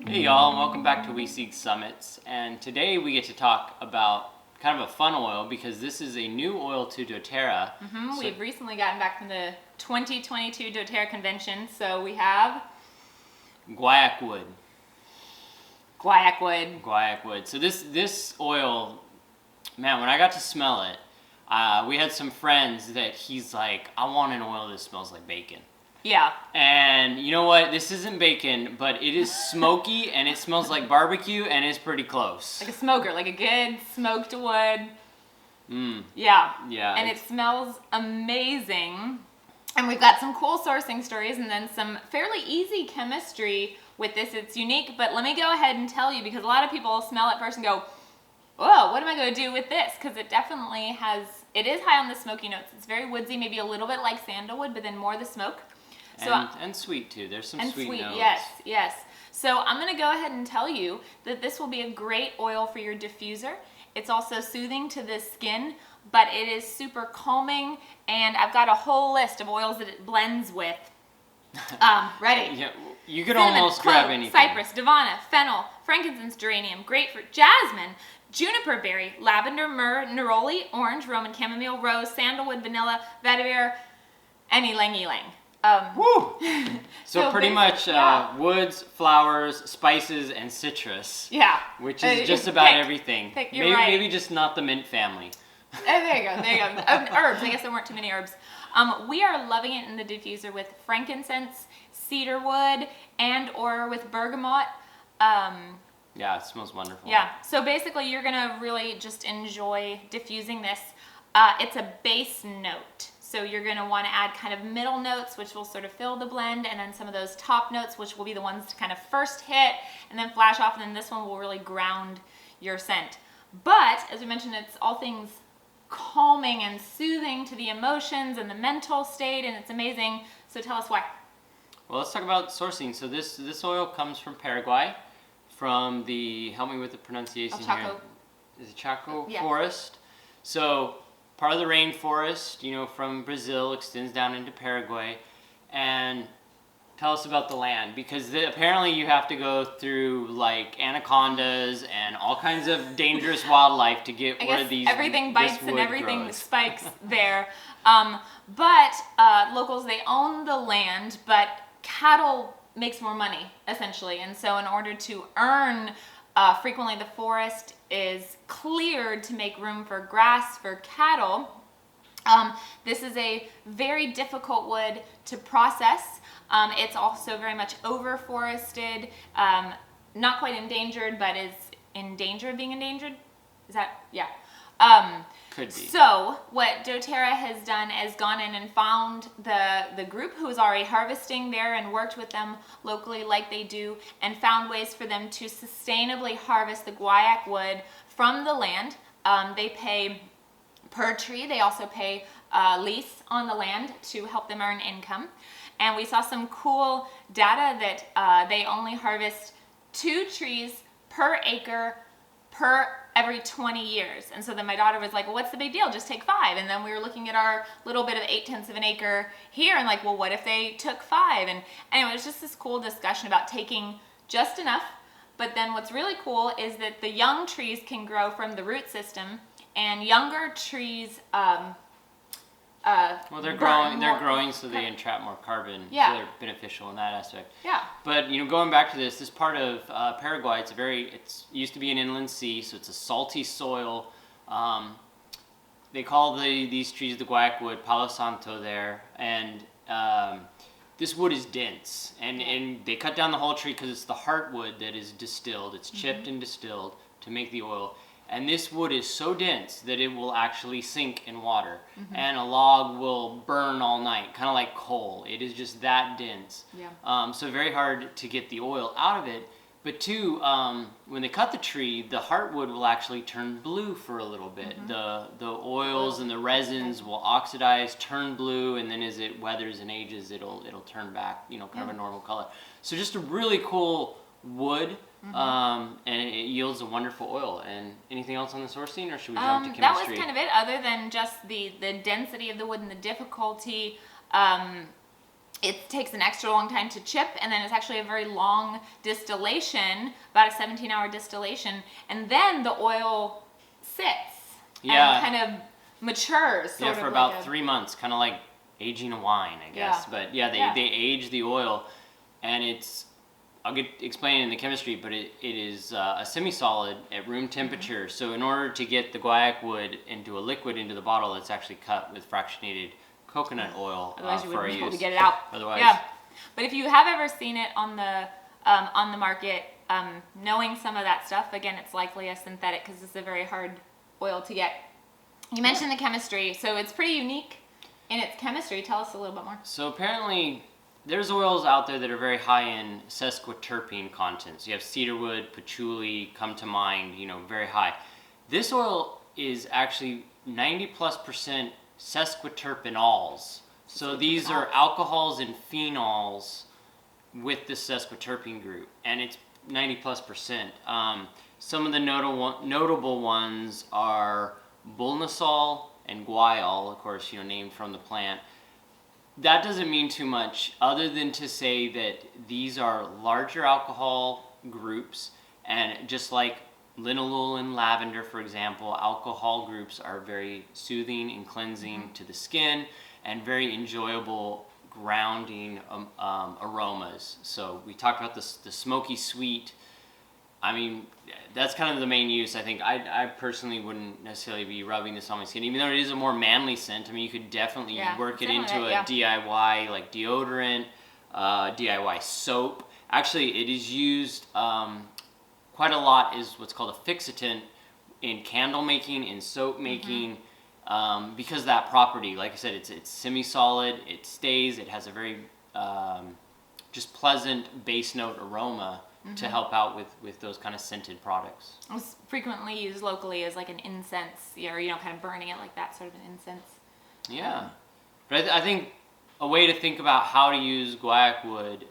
Hey y'all, and welcome back to We Seek Summits. And today we get to talk about kind of a fun oil because this is a new oil to doTERRA. We've recently gotten back from the 2022 doTERRA convention, so we have Guaiacwood. Guaiacwood. So this oil, man, when I got to smell it, we had some friends that he's like, I want an oil that smells like bacon. Yeah. And you know what? This isn't bacon, but it is smoky and it smells like barbecue and it's pretty close. Like a smoker, like a good smoked wood. Yeah. And it smells amazing. And we've got some cool sourcing stories and then some fairly easy chemistry with this. It's unique, but let me go ahead and tell you, because a lot of people smell it first and go, whoa, what am I going to do with this? Because it definitely it is high on the smoky notes. It's very woodsy, maybe a little bit like sandalwood, but then more the smoke. So, and sweet too. There's some sweet notes. Yes. So I'm going to go ahead and tell you that this will be a great oil for your diffuser. It's also soothing to the skin, but it is super calming, and I've got a whole list of oils that it blends with. Ready? Yeah, you could Cinnamon, almost clove, grab anything. cypress, davana, fennel, frankincense, geranium, grapefruit, jasmine, juniper berry, lavender, myrrh, neroli, orange, Roman chamomile, rose, sandalwood, vanilla, vetiver, and ylang-ylang. Woo! So pretty much woods, flowers, spices, and citrus. Yeah. Which is just about everything. You're right. Maybe just not the mint family. There you go. Herbs. I guess there weren't too many herbs. We are loving it in the diffuser with frankincense, cedarwood, and or with bergamot. Yeah, it smells wonderful. Yeah. So basically, you're gonna really just enjoy diffusing this. It's a base note. So you're going to want to add kind of middle notes, which will sort of fill the blend, and then some of those top notes, which will be the ones to kind of first hit and then flash off, and then this one will really ground your scent. But, as we mentioned, it's all things calming and soothing to the emotions and the mental state, and it's amazing. So tell us why. Well, let's talk about sourcing. So this oil comes from Paraguay, from the, help me with the pronunciation here. Is it Chaco forest? So part of the rainforest, from Brazil extends down into Paraguay. And tell us about the land, because apparently you have to go through like anacondas and all kinds of dangerous wildlife to get where these everything bites and everything grows. Spikes there. But locals, they own the land, but cattle makes more money essentially, and so in order to earn, frequently the forest is cleared to make room for grass for cattle. This is a very difficult wood to process. It's also very much overforested, not quite endangered, but is in danger of being endangered. Is that, yeah. Could be. So what doTERRA has done is gone in and found the group who's already harvesting there and worked with them locally like they do, and found ways for them to sustainably harvest the guaiacwood from the land. They pay per tree. They also pay lease on the land to help them earn income. And we saw some cool data that they only harvest 2 trees per acre per every 20 years. And so then my daughter was like, well, what's the big deal? Just take 5. And then we were looking at our little bit of 0.8 of an acre here and like, well, what if they took 5? And anyway, it was just this cool discussion about taking just enough. But then what's really cool is that the young trees can grow from the root system, and younger trees well, they're growing so they entrap more carbon. Yeah. So they're beneficial in that aspect. Yeah. But going back to this part of Paraguay, it used to be an inland sea, so it's a salty soil. They call these trees the guaiacwood, Palo Santo there, and this wood is dense, and they cut down the whole tree because it's the heartwood that is distilled. It's chipped and distilled to make the oil. And this wood is so dense that it will actually sink in water. And a log will burn all night, kind of like coal. It is just that dense. Yeah. So very hard to get the oil out of it. But 2, when they cut the tree, the heartwood will actually turn blue for a little bit. The oils and the resins will oxidize, turn blue, and then as it weathers and ages, it'll turn back, kind of a normal color. So just a really cool wood. And it yields a wonderful oil. And anything else on the sourcing, or should we jump to chemistry? That was kind of it, other than just the density of the wood and the difficulty. it takes an extra long time to chip, and then it's actually a very long distillation, about a 17-hour distillation, and then the oil sits and kind of matures. Yeah, for about 3 months, kind of like aging a wine, I guess. Yeah. But yeah, they age the oil, and I'll explain it in the chemistry, but it is a semi-solid at room temperature. So in order to get the guaiacwood into a liquid into the bottle, it's actually cut with fractionated coconut oil Otherwise you for wouldn't our be able use. to get it out. Otherwise, yeah. But if you have ever seen it on the market, knowing some of that stuff, again, it's likely a synthetic because it's a very hard oil to get. You mentioned the chemistry, so it's pretty unique in its chemistry. Tell us a little bit more. So apparently, there's oils out there that are very high in sesquiterpene contents. You have cedarwood, patchouli come to mind, very high. This oil is actually 90+% sesquiterpenols. So these are alcohols and phenols with the sesquiterpene group, and it's 90+%. Some of the notable ones are bulnosol and guaiol, of course, named from the plant. That doesn't mean too much other than to say that these are larger alcohol groups, and just like linalool and lavender, for example, alcohol groups are very soothing and cleansing to the skin and very enjoyable grounding aromas. So we talked about the smoky sweet. I mean, that's kind of the main use. I think I personally wouldn't necessarily be rubbing this on my skin, even though it is a more manly scent. I mean, you could definitely work it into a DIY like deodorant, DIY soap. Actually, it is used quite a lot is what's called a fixatant in candle making, in soap making, because of that property. Like I said, it's semi-solid, it stays, it has a very just pleasant base note aroma to help out with those kind of scented products. It's frequently used locally as like an incense, or kind of burning it like that, sort of an incense. Yeah, but I think a way to think about how to use guaiacwood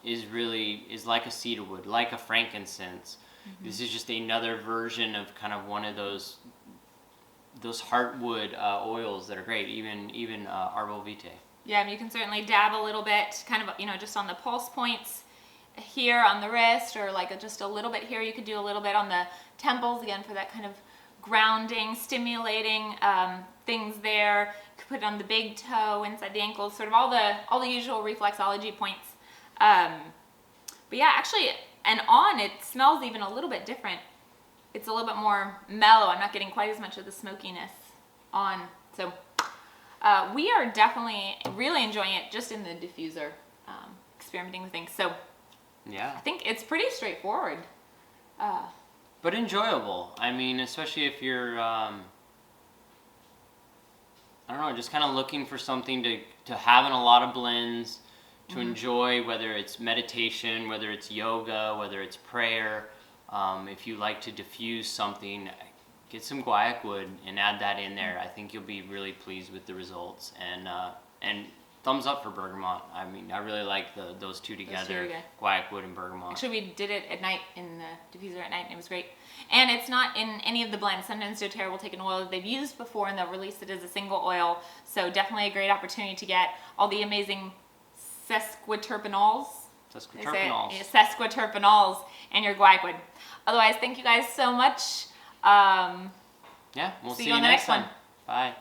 is like a cedarwood, like a frankincense. This is just another version of kind of one of those heartwood oils that are great, even arbor vitae. Yeah, you can certainly dab a little bit, kind of just on the pulse points here on the wrist, or like just a little bit here. You could do a little bit on the temples again for that kind of grounding, stimulating things there. You could put it on the big toe, inside the ankles, sort of all the usual reflexology points. But yeah, actually, and it smells even a little bit different. It's a little bit more mellow. I'm not getting quite as much of the smokiness on. So we are definitely really enjoying it just in the diffuser, experimenting with things. So yeah, I think it's pretty straightforward. But enjoyable. I mean, especially if you're, I don't know, just kind of looking for something to have in a lot of blends, to enjoy, whether it's meditation, whether it's yoga, whether it's prayer. If you like to diffuse something, get some guaiacwood and add that in there. I think you'll be really pleased with the results. And thumbs up for bergamot. I mean, I really like those two together, guaiacwood and bergamot. Actually, we did it at night in the diffuser at night, and it was great. And it's not in any of the blends. Sometimes doTERRA will take an oil that they've used before and they'll release it as a single oil. So definitely a great opportunity to get all the amazing sesquiterpenols in your guaiacwood. Otherwise, thank you guys so much. Yeah, we'll see you on the next one. Bye.